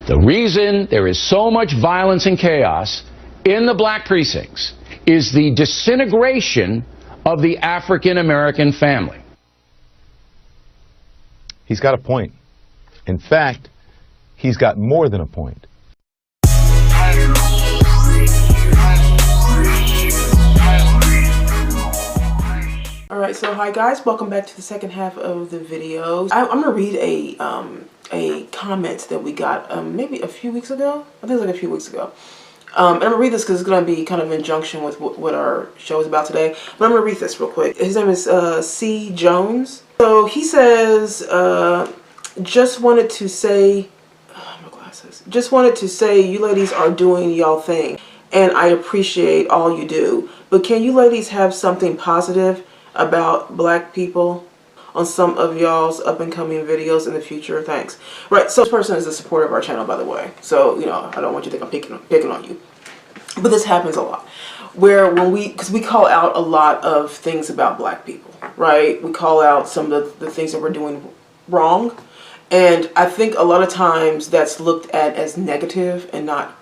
The reason there is so much violence and chaos in the black precincts is the disintegration of the African American family. He's got a point. In fact, he's got more than a point. Alright, so hi guys, welcome back to the second half of the video. I'm going to read a comment that we got maybe a few weeks ago. I think it was like a few weeks ago. And I'm going to read this because it's going to be kind of in junction with what our show is about today. But I'm going to read this real quick. His name is C. Jones. So he says, just wanted to say, just wanted to say you ladies are doing y'all thing. And I appreciate all you do. But can you ladies have something positive about black people on some of y'all's up and coming videos in the future? Thanks. Right, so this person is a supporter of our channel, by the way. So, you know, I don't want you to think I'm picking on you. But this happens a lot. Where when because we call out a lot of things about black people, right? We call out some of the things that we're doing wrong. And I think a lot of times that's looked at as negative and not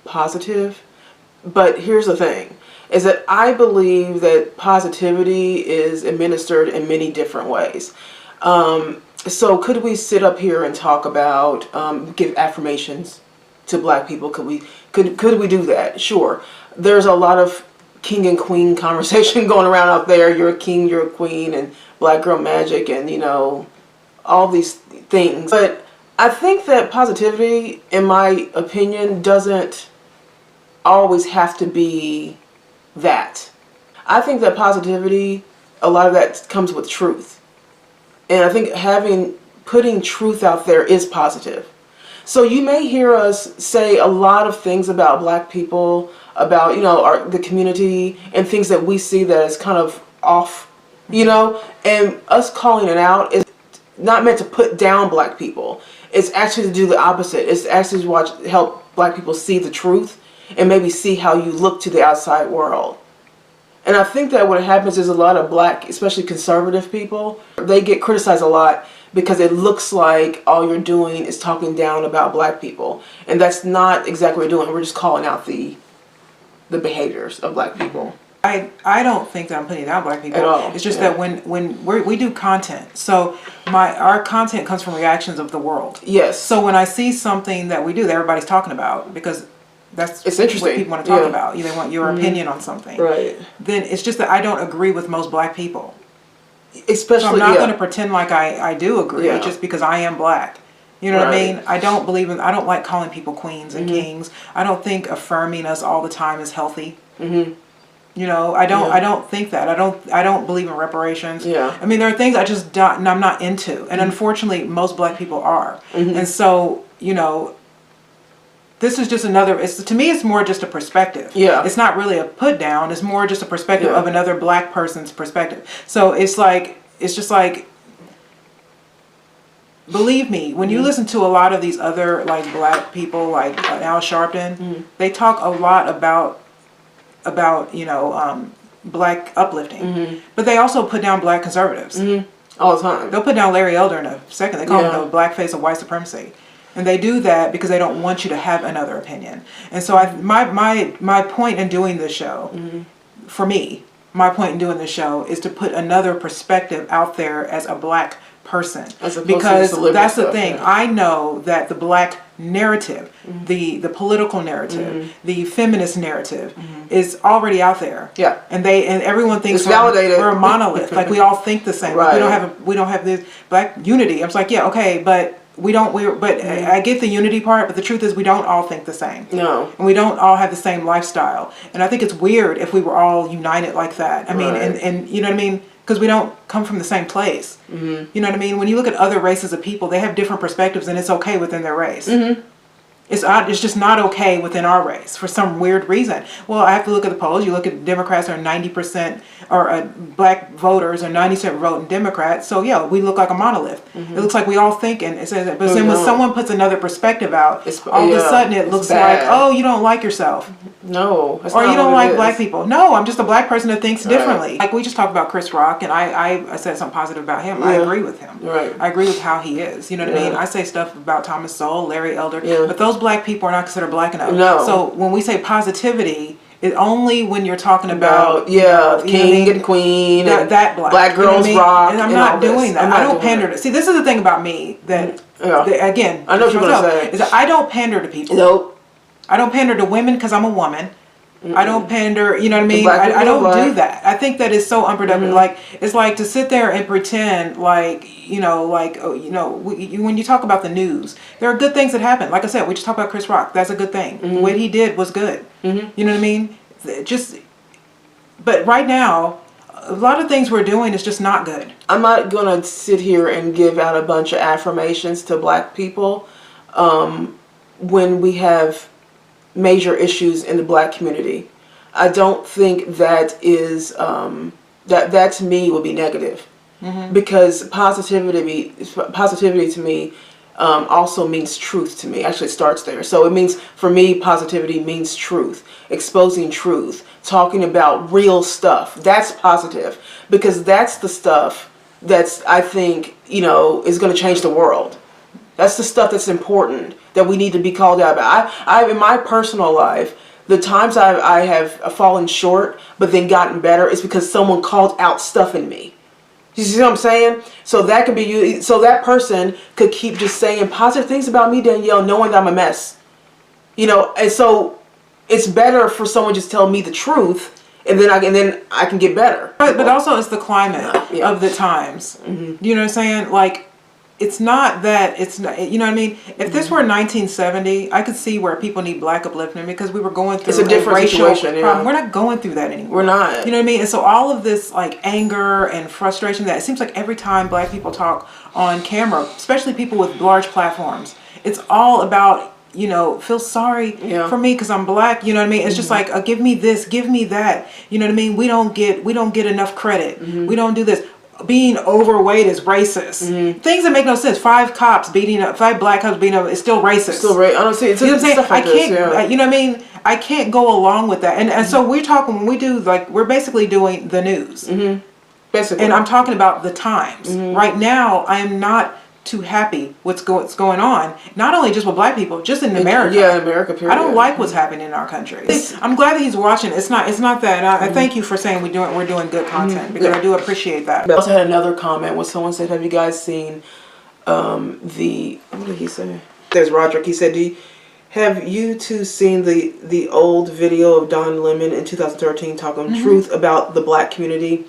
positive. But here's the thing, is that I believe that positivity is administered in many different ways. So could we sit up here and talk about, give affirmations to black people? Could we do that? Sure. There's a lot of king and queen conversation going around out there. You're a king, you're a queen, and black girl magic, and you know, all these things. But I think that positivity, in my opinion, doesn't always have to be that. I think that positivity, a lot of that comes with truth. And I think putting truth out there is positive. So you may hear us say a lot of things about black people, about, you know, the community, and things that we see that is kind of off, you know, and us calling it out is not meant to put down black people. It's actually to do the opposite. It's actually to help black people see the truth and maybe see how you look to the outside world. And I think that what happens is a lot of black, especially conservative people, they get criticized a lot because it looks like all you're doing is talking down about black people. And that's not exactly what we're doing. We're just calling out the behaviors of black people. I don't think that I'm putting down black people at all. It's just that when we do content, so our content comes from reactions of the world. Yes. So when I see something that we do that everybody's talking about, because it's interesting what people want to talk about, they want your opinion on something, right? Then it's just that I don't agree with most black people. Especially, so I'm not going to pretend like I do agree just because I am black. You know what I mean? I don't like calling people queens and kings. I don't think affirming us all the time is healthy. You know, I don't think that. I don't believe in reparations. I mean, there are things I'm not into, and unfortunately most black people are. And so, you know, this is just to me it's more just a perspective. It's not really a put down, it's more just a perspective of another black person's perspective. So it's just like, believe me, when you listen to a lot of these other like black people like Al Sharpton, they talk a lot about you know, black uplifting, but they also put down black conservatives all the time. They'll put down Larry Elder in a second. They call him the black face of white supremacy. And they do that because they don't want you to have another opinion. And so my point in doing this show, for me, my point in doing this show is to put another perspective out there as a black person. Because that's the thing. I know that the black narrative, the political narrative, the feminist narrative is already out there. And everyone thinks we're a monolith. Like we all think the same. Like we don't have this black unity. I was like, yeah, okay, but I get the unity part, but the truth is we don't all think the same. No. And we don't all have the same lifestyle. And I think it's weird if we were all united like that. I mean, and you know what I mean? Because we don't come from the same place. You know what I mean? When you look at other races of people, they have different perspectives and it's okay within their race. It's just not okay within our race for some weird reason. Well, I have to look at the polls. You look at Democrats are 90%, or black voters are 90% voting Democrats. So yeah, we look like a monolith. It looks like we all think, and it says that. But then when someone puts another perspective out, all of a sudden it looks like, oh, you don't like yourself. No, or you don't like black people. No, I'm just a black person that thinks differently. Like we just talked about Chris Rock, and I said something positive about him. I agree with him. I agree with how he is. You know what I mean? I say stuff about Thomas Sowell, Larry Elder, but those black people are not considered black enough. No. So when we say positivity, it's only when you're talking about king and queen, that black girls rock, and I'm not doing that. I don't pander to. See, this is the thing about me that again, I know what you're gonna say. Is that I don't pander to people. Nope. I don't pander to women because I'm a woman. I don't pander, you know what I mean? I don't do that. I think that is so unproductive. Like, it's like to sit there and pretend like, when you talk about the news, there are good things that happen. Like I said, we just talked about Chris Rock. That's a good thing. What he did was good. You know what I mean? But right now, a lot of things we're doing is just not good. I'm not going to sit here and give out a bunch of affirmations to black people when we have major issues in the black community. I don't think that is that to me would be negative, because positivity to me also means truth to me. Actually, it starts there. So it means, for me, positivity means truth, exposing truth, talking about real stuff. That's positive, because that's the stuff that's, I think, is going to change the world. That's the stuff that's important, that we need to be called out about. I in my personal life, the times I have fallen short but then gotten better is because someone called out stuff in me. You see what I'm saying? So that could be you. So that person could keep just saying positive things about me, Danielle, knowing that I'm a mess. And so it's better for someone just tell me the truth, and then I can get better. But also it's the climate of the times. You know what I'm saying? Like, it's not, you know what I mean? If this were 1970, I could see where people need black upliftment, because we were going through a different racial situation. problem. We're not going through that anymore. We're not. You know what I mean? And so all of this like anger and frustration, that it seems like every time black people talk on camera, especially people with large platforms, it's all about, feel sorry for me because I'm black. You know what I mean? It's just like, give me this, give me that. You know what I mean? We don't get enough credit. We don't do this. Being overweight is racist. Things that make no sense. 5 black cops beating up is still racist. Still racist. I don't see it. You know what I'm saying? I can't. You know what I mean? I can't go along with that. And so we're talking, when we do, like, we're basically doing the news. Basically. And I'm talking about the times. Right now, I am not too happy what's going on, not only just with black people, just in America. Yeah, in America, period. I don't like what's happening in our country. I'm glad that he's watching. It's not that. And I thank you for saying we're doing good content, because I do appreciate that. I also had another comment where someone said, have you guys seen what did he say? There's Roderick. He said, have you two seen the old video of Don Lemon in 2013 talking truth about the black community?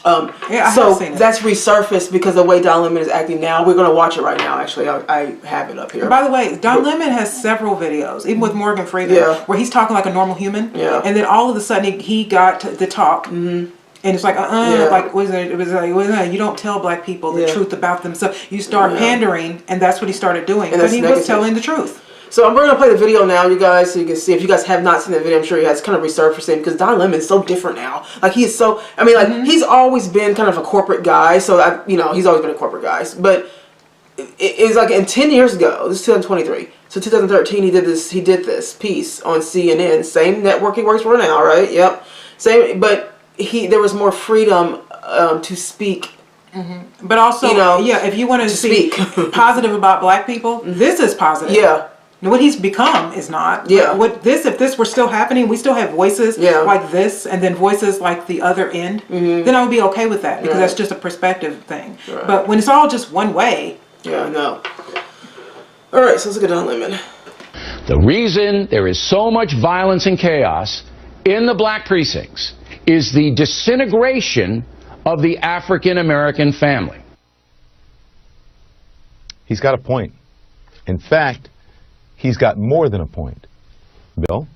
I have seen it. That's resurfaced because of the way Don Lemon is acting now. We're going to watch it right now, actually. I have it up here. By the way, Don Lemon has several videos, even with Morgan Freeman, where he's talking like a normal human. And then all of a sudden he got to talk. And it's like, like, it was like, you don't tell black people the truth about themselves. You start pandering, and that's what he started doing. But he was telling the truth. So I'm going to play the video now, you guys, so you can see. If you guys have not seen the video, I'm sure you guys kind of resurfacing, because Don Lemon's so different now. Like, he is so, I mean, like, he's always been kind of a corporate guy, so, he's always been a corporate guy. But it's like, 10 years ago, this is 2023, so 2013, he did this piece on CNN, same network he works for now, right? Yep. Same, but there was more freedom to speak. But also, if you want to speak positive about black people, this is positive. Yeah. What he's become is not. Yeah. If this were still happening, we still have voices like this, and then voices like the other end, then I would be okay with that, because that's just a perspective thing. But when it's all just one way. Yeah, I know. All right, so let's look at Don Lemon. The reason there is so much violence and chaos in the black precincts is the disintegration of the African American family. He's got a point. In fact, he's got more than a point. Bill?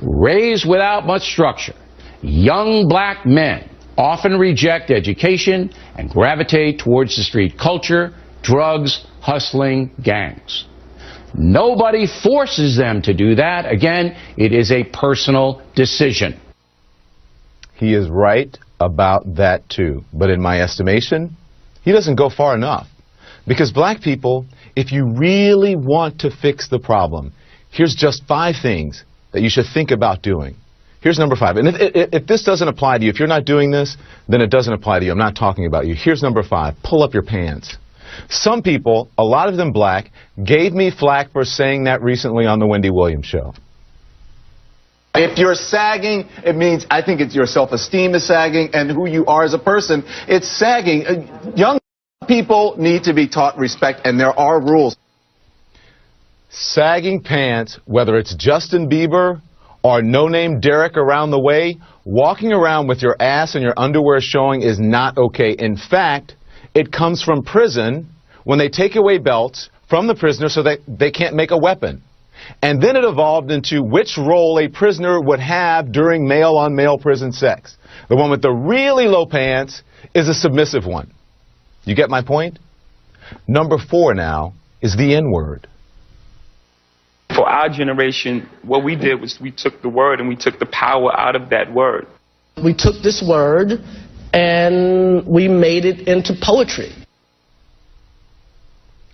Raised without much structure, young black men often reject education and gravitate towards the street culture, drugs, hustling, gangs. Nobody forces them to do that. Again, it is a personal decision. He is right about that too. But in my estimation, he doesn't go far enough. Because black people, if you really want to fix the problem, here's just 5 things that you should think about doing. Here's number 5. And if this doesn't apply to you, if you're not doing this, then it doesn't apply to you. I'm not talking about you. Here's number 5. Pull up your pants. Some people, a lot of them black, gave me flack for saying that recently on the Wendy Williams show. If you're sagging, it means I think it's your self-esteem is sagging and who you are as a person. It's sagging. Young people need to be taught respect, and there are rules. Sagging pants, whether it's Justin Bieber or no-name Derek around the way, walking around with your ass and your underwear showing is not okay. In fact, it comes from prison when they take away belts from the prisoner so that they can't make a weapon. And then it evolved into which role a prisoner would have during male-on-male prison sex. The one with the really low pants is a submissive one. You get my point? Number 4 now is the N-word. For our generation, what we did was we took the word and we took the power out of that word. We took this word and we made it into poetry.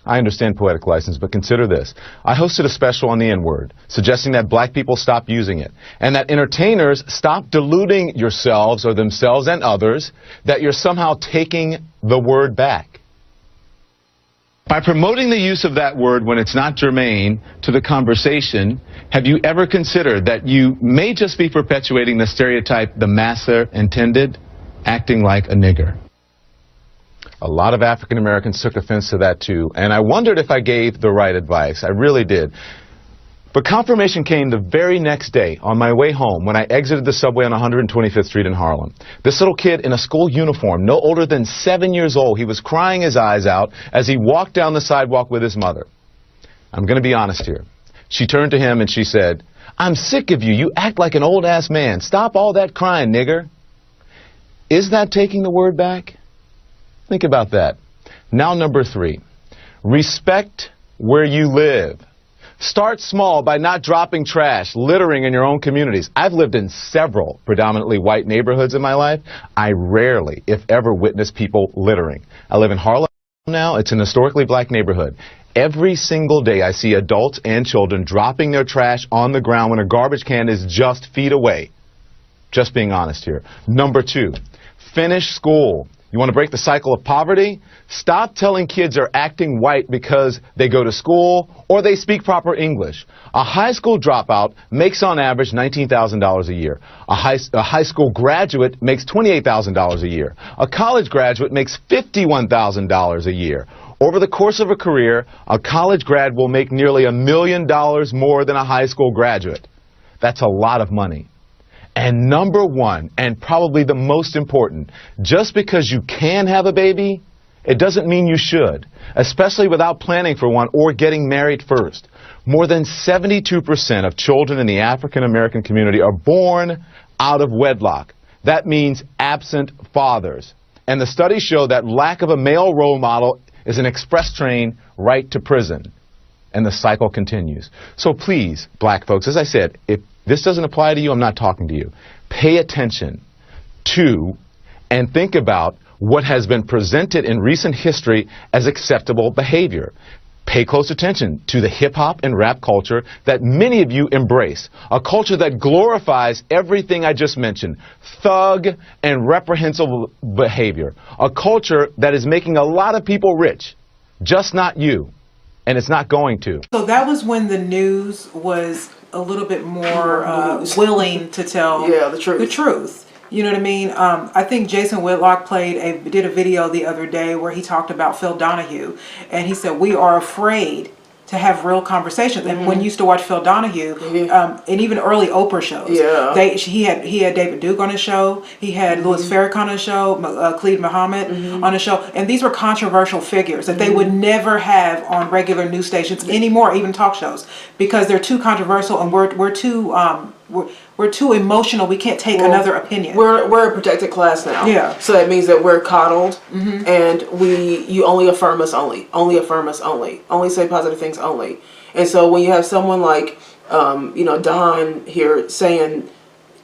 I understand poetic license, but consider this. I hosted a special on the N-word, suggesting that black people stop using it, and that entertainers stop deluding yourselves or themselves and others that you're somehow taking the word back. By promoting the use of that word when it's not germane to the conversation, have you ever considered that you may just be perpetuating the stereotype the masser intended, acting like a nigger? A lot of African Americans took offense to that too, and I wondered if I gave the right advice. I really did. But confirmation came the very next day on my way home when I exited the subway on 125th Street in Harlem. This little kid in a school uniform, no older than 7 years old, he was crying his eyes out as he walked down the sidewalk with his mother. I'm going to be honest here. She turned to him and she said, "I'm sick of you. You act like an old-ass man. Stop all that crying, nigger." Is that taking the word back? Think about that. Now, number 3, respect where you live. Start small by not dropping trash, littering in your own communities. I've lived in several predominantly white neighborhoods in my life. I rarely, if ever, witness people littering. I live in Harlem now. It's an historically black neighborhood. Every single day I see adults and children dropping their trash on the ground when a garbage can is just feet away. Just being honest here. Number 2, finish school. You want to break the cycle of poverty? Stop telling kids they're acting white because they go to school or they speak proper English. A high school dropout makes on average $19,000 a year. A high school graduate makes $28,000 a year. A college graduate makes $51,000 a year. Over the course of a career, a college grad will make nearly $1 million more than a high school graduate. That's a lot of money. And number 1, and probably the most important, just because you can have a baby, it doesn't mean you should, especially without planning for one or getting married first. More than 72% of children in the African American community are born out of wedlock. That means absent fathers. And the studies show that lack of a male role model is an express train right to prison. And the cycle continues. So please, black folks, as I said, if this doesn't apply to you, I'm not talking to you. Pay attention to and think about what has been presented in recent history as acceptable behavior. Pay close attention to the hip-hop and rap culture that many of you embrace, a culture that glorifies everything I just mentioned, thug and reprehensible behavior, a culture that is making a lot of people rich, just not you. And it's not going to. So that was when the news was a little bit more willing to tell the truth. You know what I mean? I think Jason Whitlock did a video the other day where he talked about Phil Donahue, and he said we are afraid to have real conversations. And when you used to watch Phil Donahue, and even early Oprah shows, he had David Duke on his show, he had Louis Farrakhan on his show, Khalid Muhammad on his show, and these were controversial figures that they would never have on regular news stations anymore, even talk shows, because they're too controversial and we're too emotional. We can't take another opinion. We're a protected class now. Yeah. So that means that we're coddled, and you only affirm us only affirm us only say positive things only. And so when you have someone like, you know, Don here saying,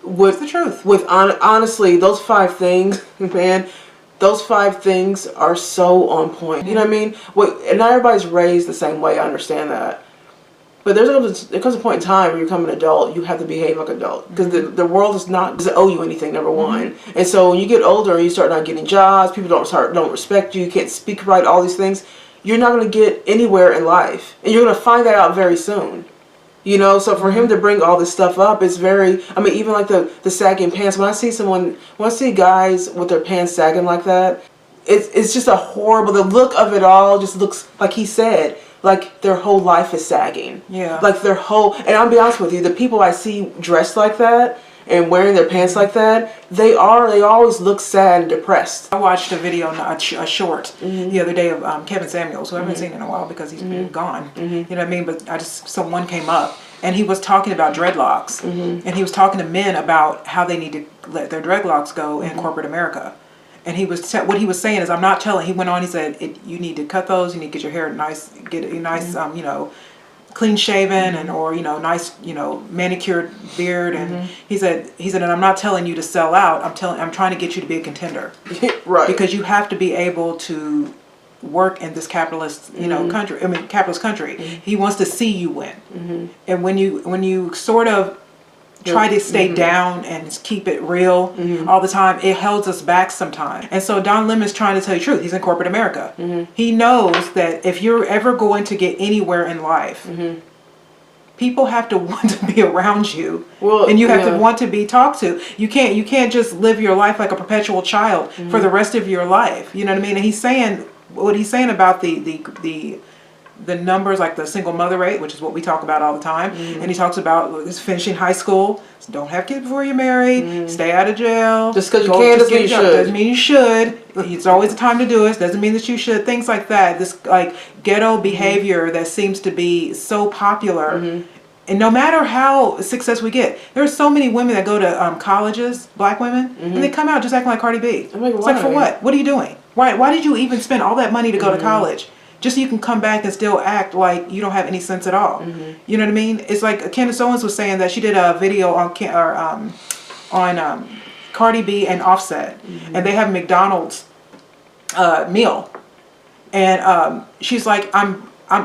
with the truth, with honestly, those 5 things, man, those 5 things are so on point. You know what I mean? And not everybody's raised the same way. I understand that. But there comes a point in time where you become an adult, you have to behave like an adult. Because the world doesn't owe you anything, number one. And so when you get older and you start not getting jobs, people don't respect you, you can't speak right, all these things, you're not going to get anywhere in life. And you're going to find that out very soon. You know, so for him to bring all this stuff up, it's very, I mean, even like the sagging pants, when I see guys with their pants sagging like that, it's just a horrible, the look of it all just looks, like he said, like their whole life is sagging. Yeah. Like their whole, and I'll be honest with you, the people I see dressed like that and wearing their pants like that, they always look sad and depressed. I watched a video, a short, the other day of Kevin Samuels, who I haven't seen in a while because he's been gone. You know what I mean? But someone came up and he was talking about dreadlocks, and he was talking to men about how they need to let their dreadlocks go in corporate America. And what he was saying is, I'm not telling. He went on. He said, you need to cut those. You need to get your hair nice, get a nice, you know, clean shaven and or nice, manicured beard. And he said, and I'm not telling you to sell out. I'm trying to get you to be a contender, right? Because you have to be able to work in this capitalist, country. I mean, capitalist country. He wants to see you win. And when you sort of try to stay down and keep it real all the time, it holds us back sometimes. And so Don Lemon's trying to tell you the truth. He's in corporate America. He knows that if you're ever going to get anywhere in life, people have to want to be around you, and you have to want to be talked to. You can't just live your life like a perpetual child for the rest of your life. You know what I mean? And he's saying what he's saying about the numbers, like the single mother rate, which is what we talk about all the time. And he talks about finishing high school. Don't have kids before you're married. Stay out of jail. Just because you can doesn't mean you should. Doesn't mean you should. It's always a time to do it. Doesn't mean that you should. Things like that. This like ghetto behavior that seems to be so popular. And no matter how successful we get, there are so many women that go to colleges, black women, and they come out just acting like Cardi B. It's like, for what? What are you doing? Why did you even spend all that money to go to college? Just so you can come back and still act like you don't have any sense at all. You know what I mean? It's like Candace Owens was saying that she did a video on Cardi B and Offset, and they have McDonald's meal, and she's like,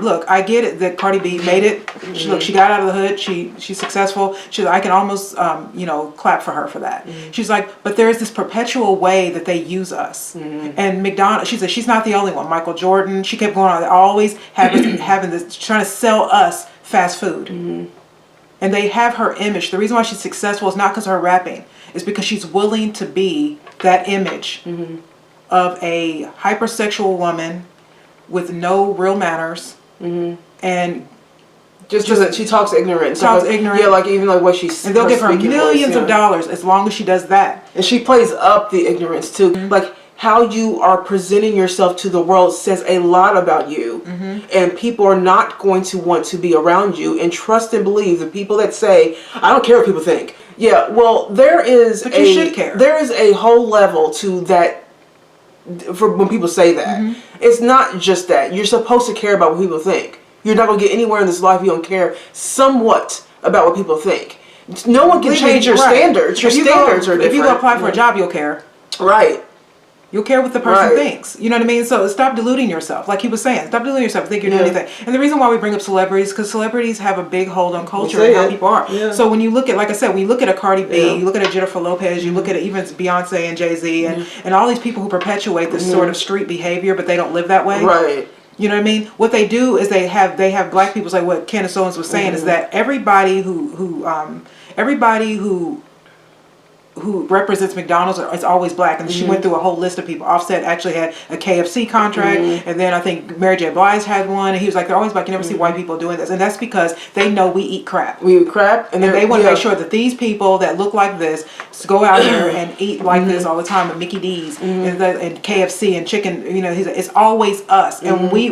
look, I get it that Cardi B made it. She got out of the hood. She's successful. I can almost clap for her for that. She's like, but there's this perpetual way that they use us. And McDonald's, she said, she's not the only one. Michael Jordan, she kept going on. They always having this, trying to sell us fast food. And they have her image. The reason why she's successful is not because of her rapping. It's because she's willing to be that image of a hypersexual woman with no real manners, and just because she talks ignorant. Yeah, like even like what she's. And they'll give her millions of dollars as long as she does that. And she plays up the ignorance too. Like how you are presenting yourself to the world says a lot about you, and people are not going to want to be around you. And trust and believe the people that say, "I don't care what people think." Yeah, well, there is you should care. There is a whole level to that. For when people say that, it's not just that. You're supposed to care about what people think. You're not going to get anywhere in this life if you don't care somewhat about what people think. No one can change your standards. Your standards are different. If you go apply for a job, you'll care. Right. You'll care what the person thinks. You know what I mean? So stop deluding yourself. Like he was saying, stop deluding yourself. Think you're doing anything. And the reason why we bring up celebrities, because celebrities have a big hold on culture and how people are. So when you look at, like I said, when you look at a Cardi B, you look at a Jennifer Lopez, you look at even Beyonce and Jay-Z and all these people who perpetuate this sort of street behavior, but they don't live that way. Right. You know what I mean? What they do is they have black people, like what Candace Owens was saying, is that everybody who represents McDonald's is always black, and she went through a whole list of people. Offset actually had a KFC contract, and then I think Mary J. Blige had one, and he was like, they're always black. You never see white people doing this, and that's because they know we eat crap. We eat crap, and they want to make sure that these people that look like this go out here and eat like this all the time, and Mickey D's and KFC and chicken. You know, it's always us, and we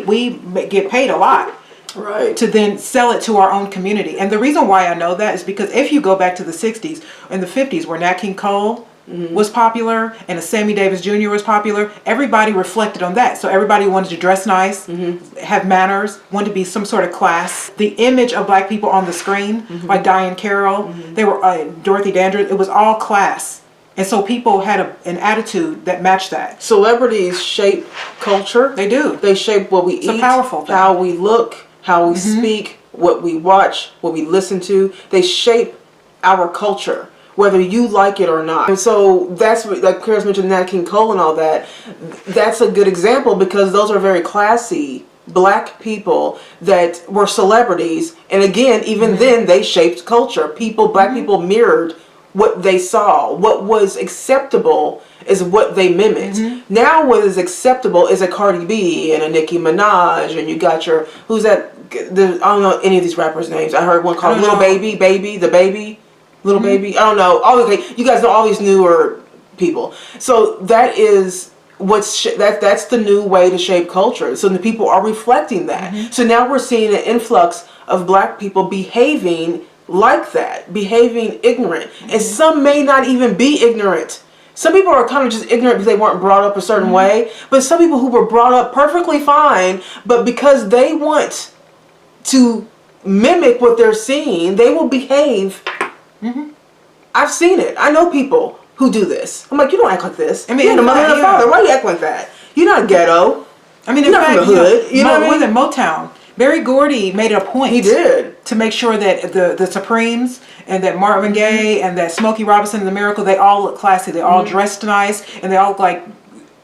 get paid a lot. Right. To then sell it to our own community. And the reason why I know that is because if you go back to the 60s and the 50s where Nat King Cole was popular and a Sammy Davis Jr. was popular, everybody reflected on that. So everybody wanted to dress nice, have manners, wanted to be some sort of class. The image of black people on the screen, like Diane Carroll, they were Dorothy Dandridge, it was all class. And so people had an attitude that matched that. Celebrities shape culture. They do. They shape what we eat, a powerful thing. how we look, how we speak, what we watch, what we listen to. They shape our culture, whether you like it or not. And so that's what, like Chris mentioned, Nat King Cole and all that. That's a good example because those are very classy black people that were celebrities. And again, even then they shaped culture. Black people mirrored what they saw. What was acceptable is what they mimicked. Now what is acceptable is a Cardi B and a Nicki Minaj, and you got your, who's that? I don't know any of these rappers' names. I heard one called Little Baby, Little Baby. I don't know. Okay, you guys know all these newer people. So that is that's the new way to shape culture. So the people are reflecting that. So now we're seeing an influx of black people behaving like that, behaving ignorant. And some may not even be ignorant. Some people are kind of just ignorant because they weren't brought up a certain way. But some people who were brought up perfectly fine, but because they want to mimic what they're seeing, they will behave. I've seen it. I know people who do this. I'm like, you don't act like this. I mean, you're the mother and the father. Why do you act like that? You're not ghetto. I mean, you're not from the hood. You know what I mean? Motown. Barry Gordy made it a point. He did. To make sure that the Supremes and that Marvin Gaye and that Smokey Robinson and the Miracle, they all look classy. They all dressed nice and they all look like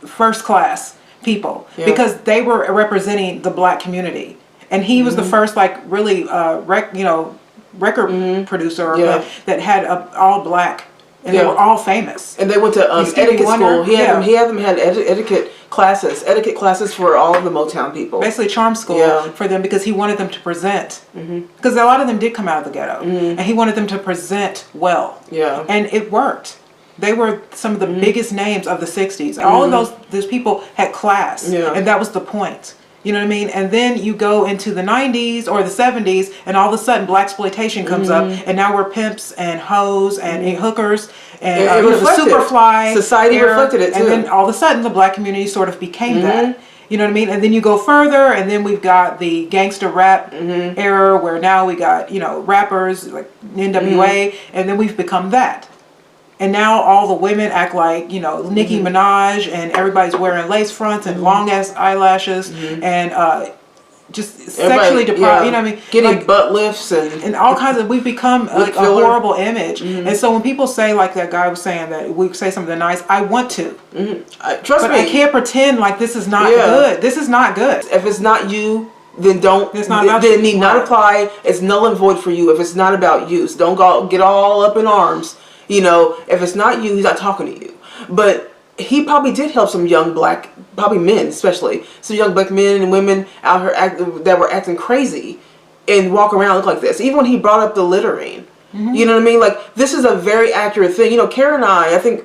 first class people because they were representing the black community. And he was the first, like, really, record producer that had all black, and they were all famous. And they went to etiquette school. He had them had etiquette classes for all of the Motown people. Basically, charm school for them because he wanted them to present. Because a lot of them did come out of the ghetto, and he wanted them to present well. Yeah, and it worked. They were some of the biggest names of the '60s. All of those people had class, and that was the point. You know what I mean? And then you go into the 90s or the 70s and all of a sudden blaxploitation comes up and now we're pimps and hoes and hookers and the Superfly. Society reflected it too. And then all of a sudden the black community sort of became that. You know what I mean? And then you go further and then we've got the gangster rap era where now we got, rappers like NWA and then we've become that. And now all the women act like, Nicki Minaj and everybody's wearing lace fronts and long ass eyelashes and just sexually deprived, you know what I mean? Getting butt lifts and all kinds of, we've become like a horrible image. And so when people say, like that guy was saying, that we say something nice, I want to. Trust me. I can't pretend like this is not good. This is not good. If it's not you, then don't. It's not about then need not apply. It's null and void for you if it's not about you. So don't get all up in arms. If it's not you, he's not talking to you. But he probably did help some young black, probably men especially, some young black men and women out here that were acting crazy and walk around look like this. Even when he brought up the littering. You know what I mean? Like, this is a very accurate thing. Kara and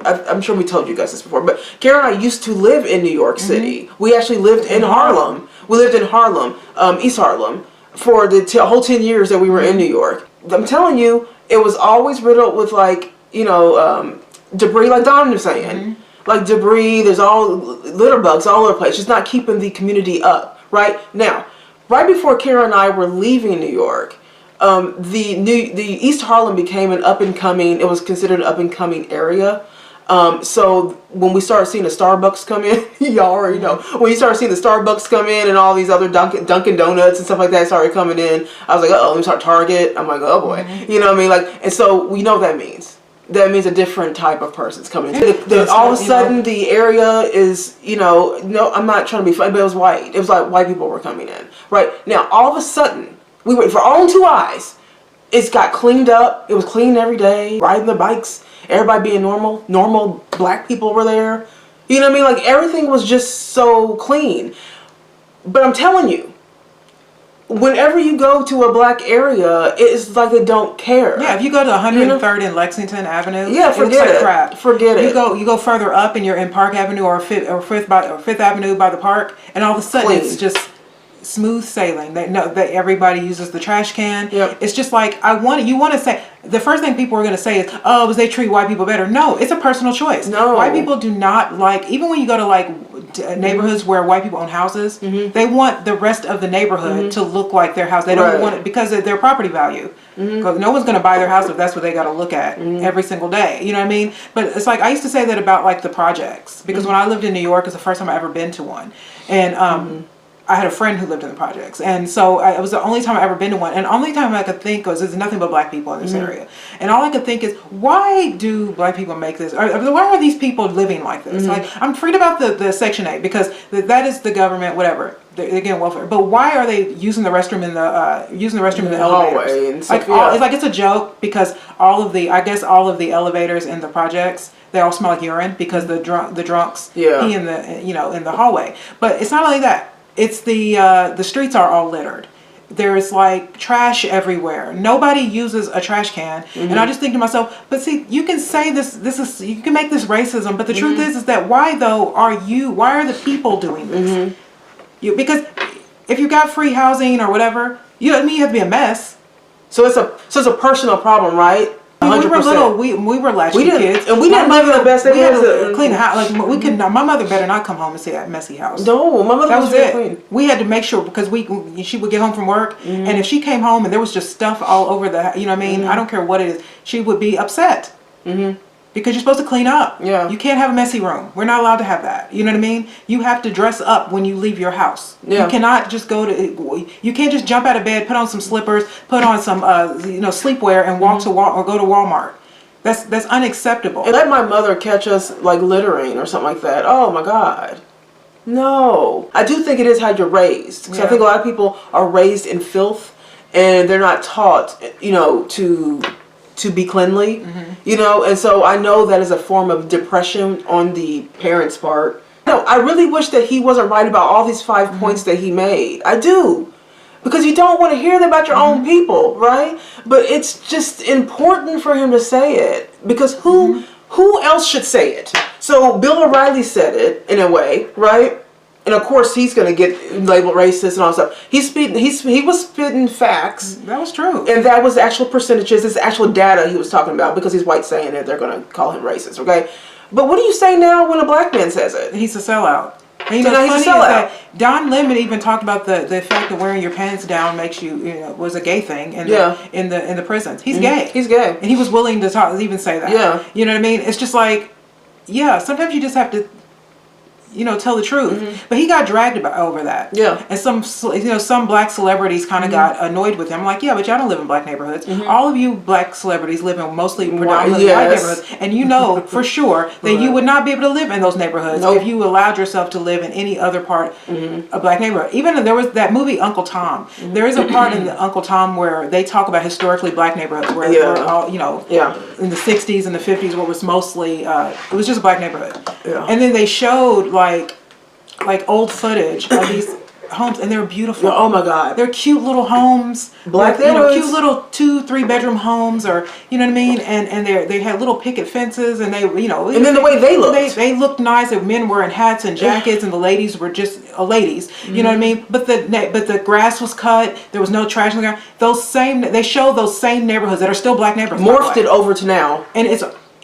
I'm sure we told you guys this before, but Kara and I used to live in New York City. We actually lived in Harlem. We lived in Harlem, East Harlem, for the whole 10 years that we were in New York. I'm telling you, it was always riddled with, like, debris, like Don was saying. Like debris, there's all litter bugs all over the place. Just not keeping the community up. Right now, right before Kara and I were leaving New York, the East Harlem became an up and coming. It was considered an up and coming area. So when we started seeing the Starbucks come in, y'all already know. When you started seeing the Starbucks come in and all these other Dunkin' Donuts and stuff like that started coming in, I was like, uh-oh, let me start Target. I'm like, oh boy, you know what I mean? Like, and so we know what that means. That means a different type of person's coming in. All of a sudden, the area is, no, I'm not trying to be funny, but it was white. It was like white people were coming in. Right now, all of a sudden, we were, for our own two eyes, it's got cleaned up. It was clean every day, riding the bikes, everybody being normal black people were there. You know what I mean? Like, everything was just so clean. But I'm telling you, whenever you go to a black area, it's like they don't care. Yeah, if you go to 103rd and Lexington Avenue, forget it. Crap. Forget it. You go further up and you're in Park Avenue or Fifth Avenue by the park, and all of a sudden it's just smooth sailing. They know that everybody uses the trash can. Yep. It's just like, you want to say, the first thing people are going to say is, oh, because they treat white people better. No, it's a personal choice. No. White people do not like, even when you go to like neighborhoods where white people own houses, they want the rest of the neighborhood to look like their house. They don't want it because of their property value. Because no one's going to buy their house if that's what they got to look at every single day. You know what I mean? But it's like, I used to say that about like the projects, because when I lived in New York, it's the first time I ever been to one. And I had a friend who lived in the projects, and so it was the only time I ever been to one. And the only time I could think was, there's nothing but black people in this area, and all I could think is, why do black people make this? Or why are these people living like this? Like, I'm freaked about the Section 8 because that is the government, whatever. They're getting welfare, but why are they using the restroom in the elevators? Hallway and stuff, It's like it's a joke because all of the elevators in the projects, they all smell like urine because the drunks pee in the in the hallway. But it's not only that. It's the streets are all littered. There's like trash everywhere. Nobody uses a trash can. And I just think to myself, but see, you can say you can make this racism, but the truth is that why are the people doing this? Because if you got free housing or whatever, you know what I mean, you have to be a mess. So it's a personal problem, right? When we were little, we were latchkey kids, and we didn't live in the best. We had to clean the house. Like we could not. My mother better not come home and see that messy house. No, my mother was it. clean. We had to make sure because she would get home from work, and if she came home and there was just stuff all over the, you know what I mean. I don't care what it is, she would be upset. Because you're supposed to clean up. Yeah. You can't have a messy room. We're not allowed to have that. You know what I mean? You have to dress up when you leave your house. Yeah. You cannot just you can't just jump out of bed, put on some slippers, put on some sleepwear and walk to or go to Walmart. That's unacceptable. And let my mother catch us like littering or something like that. Oh my God. No. I do think it is how you're raised. Because I think a lot of people are raised in filth and they're not taught, to be cleanly, and so I know that is a form of depression on the parents' part. No, I really wish that he wasn't right about all these 5 points that he made. I do. Because you don't want to hear about your own people, right? But it's just important for him to say it. Because who else should say it? So Bill O'Reilly said it in a way, right? And of course he's going to get labeled racist and all that stuff. He was spitting facts. That was true. And that was actual percentages. It's actual data he was talking about because he's white saying it. They're going to call him racist, okay? But what do you say now when a black man says it? He's a sellout. And, So now he's a sellout. Don Lemon even talked about the fact that wearing your pants down makes you, was a gay thing in the prisons. He's gay. He's gay. And he was willing to even say that. Yeah. You know what I mean? It's just like, sometimes you just have to, tell the truth. But he got dragged over that. Yeah. And some black celebrities kind of got annoyed with him. Like, but y'all don't live in black neighborhoods. All of you black celebrities live in mostly predominantly white neighborhoods. And you know for sure that you would not be able to live in those neighborhoods if you allowed yourself to live in any other part of black neighborhood. Even there was that movie Uncle Tom. There is a part in the Uncle Tom where they talk about historically black neighborhoods where all, in the 60s and the 50s where it was mostly, it was just a black neighborhood. Yeah. And then they showed like old footage of these homes, and they're beautiful. Oh my God. They're cute little homes. Black neighborhoods. Cute little 2-3 bedroom homes, or you know what I mean? And they had little picket fences, and And then the way they looked. They looked nice. The men were in hats and jackets, and the ladies were just ladies. You know what I mean? But the grass was cut. There was no trash in the ground. They show those same neighborhoods that are still black neighborhoods. Morphed it over to now. And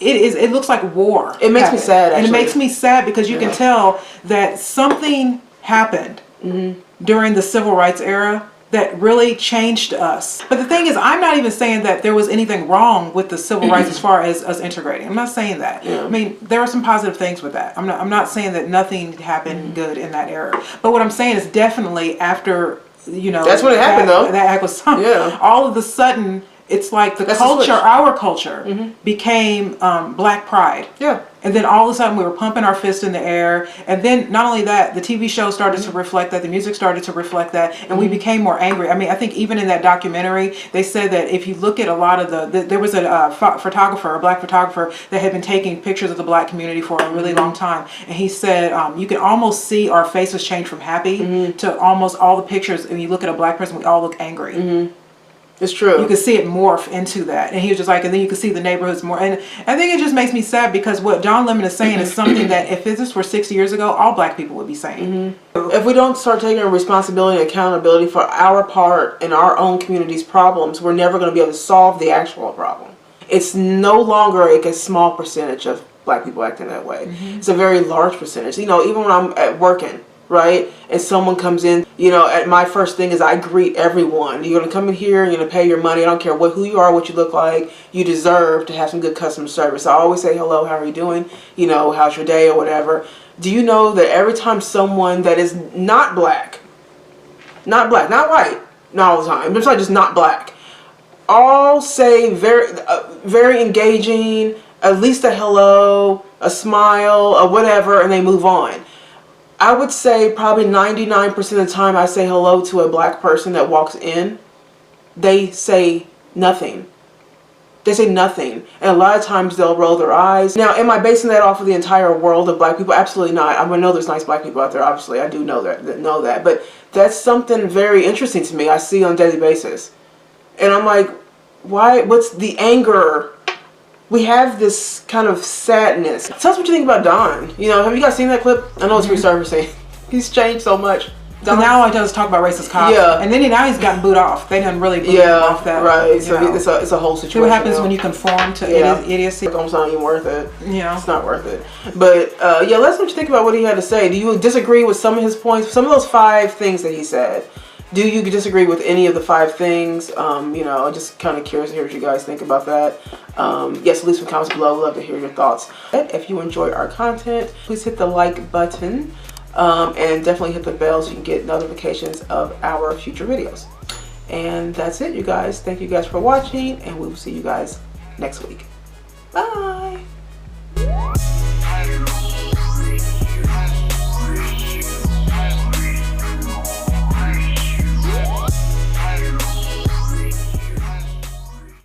it looks like war. It makes me sad, actually. And it makes me sad because you can tell that something happened during the civil rights era that really changed us. But the thing is, I'm not even saying that there was anything wrong with the civil rights as far as us integrating. I'm not saying that. I mean, there are some positive things with that. I'm not saying that nothing happened good in that era. But what I'm saying is definitely after, That's when it happened, though. That act was signed. Yeah. All of a sudden, it's like our culture became black pride. Yeah. And then all of a sudden we were pumping our fist in the air. And then not only that, the TV show started to reflect that, the music started to reflect that, and we became more angry. I mean, I think even in that documentary, they said that if you look at a lot of there was a black photographer that had been taking pictures of the black community for a really long time. And he said, you can almost see our faces change from happy to almost all the pictures. When you look at a black person, we all look angry. It's true. You could see it morph into that. And he was just like, and then you could see the neighborhoods more. And I think it just makes me sad because what Don Lemon is saying is something that if this were 60 years ago, all black people would be saying. If we don't start taking responsibility and accountability for our part in our own community's problems, we're never going to be able to solve the actual problem. It's no longer like a small percentage of black people acting that way. It's a very large percentage. You know, even when I'm at working, right, and someone comes in, you know, at my first thing is I greet everyone. You're going to come in here and you're going to pay your money. I don't care who you are, what you look like. You deserve to have some good customer service. I always say, hello, how are you doing? You know, how's your day or whatever. Do you know that every time someone that is not black, not white, not all the time, it's like just not black, all say very engaging, at least a hello, a smile, or whatever, and they move on. I would say probably 99% of the time I say hello to a black person that walks in, they say nothing. They say nothing. And a lot of times they'll roll their eyes. Now, am I basing that off of the entire world of black people? Absolutely not. I know there's nice black people out there, obviously. I do know that. But that's something very interesting to me I see on a daily basis. And I'm like, why? What's the anger? We have this kind of sadness. Tell us what you think about Don. You know, have you guys seen that clip? I know it's resurfacing. He's changed so much. So now all he does is talk about racist cops. Yeah. And then now he's gotten booed off. They done really booed him off that. Right. So it's a whole situation. See what happens when you conform to idiocy? It's not even worth it. Yeah. It's not worth it. But yeah, let's what you think about what he had to say. Do you disagree with some of his points? Some of those 5 things that he said. Do you disagree with any of the 5 things? You know, just kind of curious to hear what you guys think about that. Yes, leave some comments below. We'd love to hear your thoughts. If you enjoy our content, please hit the like button and definitely hit the bell so you can get notifications of our future videos. And that's it, you guys. Thank you guys for watching, and we will see you guys next week.